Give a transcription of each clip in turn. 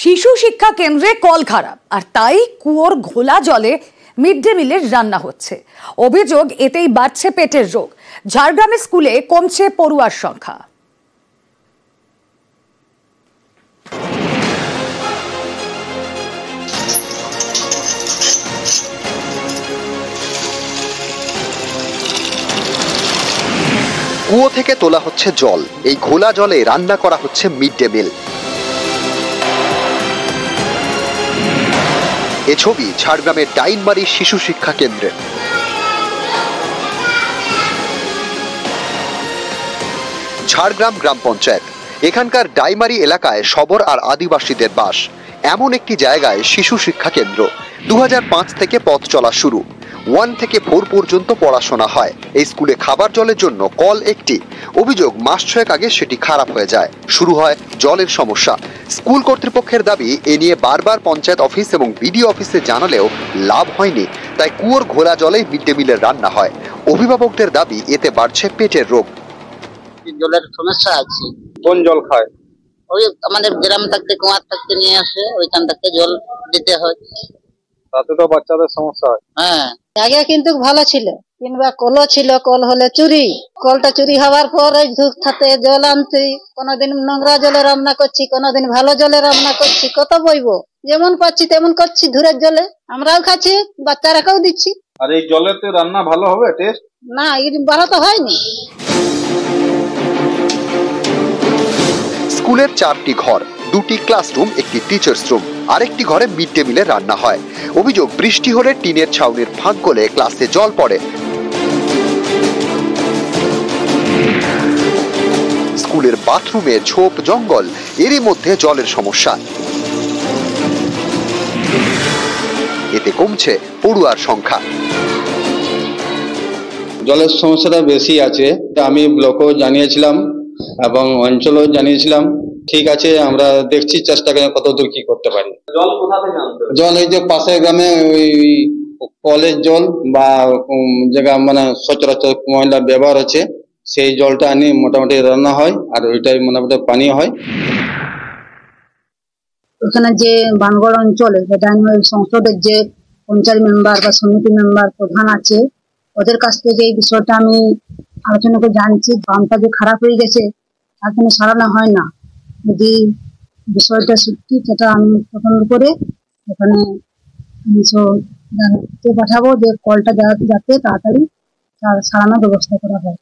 শিশু শিক্ষা কেন্দ্রে কল খারাপ আর তাই কুয়োর ঘোলা জলে মিড ডে মিলের রান্না হচ্ছে। অভিযোগ এতেই বাড়ছে পেটের রোগ। ঝাড়গ্রামে স্কুলে কমছে পড়ুয়ার সংখ্যা। কুয়ো থেকে তোলা হচ্ছে জল, এই ঘোলা জলে রান্না করা হচ্ছে মিড ডে মিল। এ ছবি ঝাড়গ্রামের ডাইনমারি শিশু শিক্ষা কেন্দ্রে। ঝাড়গ্রাম গ্রাম পঞ্চায়েত, এখানকার ডাইমারি এলাকায় শবর আর আদিবাসীদের বাস। এমন একটি জায়গায় শিশু শিক্ষা কেন্দ্র। 2005 থেকে পথ চলা শুরু। 1 থেকে 4 পর্যন্ত পড়াশোনা হয়। এই স্কুলে খাবার জলের জন্য কল একটি। অভিযোগ মাস 6 আগে সেটি খারাপ হয়ে যায়। শুরু হয় জলের সমস্যা। স্কুল কর্তৃপক্ষের দাবি, এ নিয়ে বারবার পঞ্চায়েত অফিস এবং বিডিও অফিসে জানালেও লাভ হয়নি। তাই কুয়োর ঘোলা জলে মিড ডে মিলের রান্না হয়। অভিভাবকদের দাবি, এতে বাড়ছে পেটের রোগ। জলের সমস্যা আছে। কোন জল খায়? ওই আমাদের গ্রাম থেকে কুয়ার থেকে নিয়ে আসে, ওইখান থেকে জল দিতে হয়। তাতে তো বাচ্চাদের সমস্যা হয়। হ্যাঁ, আগে কিন্তু ভালো ছিল, কিংবা কলও ছিল, কল হলে চুরি, কলটা চুরি হওয়ার পর ওই ধূপ থাতে জল আনছি। কোনোদিন নোংরা জলে রান্না করছি, কোনোদিন ভালো জলে রান্না করছি। কত বইবো, যেমন পাচ্ছি তেমন করছি। ধুরের জলে আমরাও খাচ্ছি, বাচ্চারাকেও দিচ্ছি। আর এই জলেতে রান্না ভালো হবে টেস্ট? না, এর ভালো তো হয়নি। স্কুলের 4টি ঘর, 2টি ক্লাসরুম, একটি টিচার্স রুম, আরেকটি ঘরে মিড ডে মিলে রান্না হয়। অভিযোগ, বৃষ্টি হলে টিনের ছাউনির ফাঁক গলে ক্লাসে জল পড়ে। স্কুলের বাথরুমে ঝোপ জঙ্গল, এরই মধ্যে জলের সমস্যা। এতে কমছে পড়ুয়ার সংখ্যা। জলের সমস্যাটা বেশি আছে। আমি ব্লকেও জানিয়েছিলাম এবং অঞ্চলেও জানিয়েছিলাম। ঠিক আছে, আমরা দেখছি, চেষ্টা করে কতদূর কি করতে পারি। জল কোথা থেকে আনতে? জল এই যে পাশের গ্রামে ওই কলের জল বা জায়গা মানে সচরাচর ময়লা ব্যবহার আছে, সেই জলটা আনি মোটামুটি রান্না হয়, আর ওইটাই মোটামুটি পানি হয়। এখানে যে বানগড় অঞ্চলে সংসদের যে পঞ্চায়েত মেম্বার বা সমিতি মেম্বার প্রধান আছে, ওদের কাছ থেকে এই বিষয়টা আমি আলোচনা করে জানছি। পাম্পটা যে খারাপ হয়ে গেছে, তার জন্য সারানো হয় না। যদি বিষয়টা সত্যি, সেটা আমি পছন্দ করে ওখানে পাঠাবো যে কলটা যাতে তাড়াতাড়ি সারানোর ব্যবস্থা করা হয়।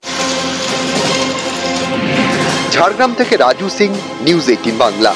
ঝাড়গ্রাম থেকে রাজু সিং, নিউজ 18 বাংলা।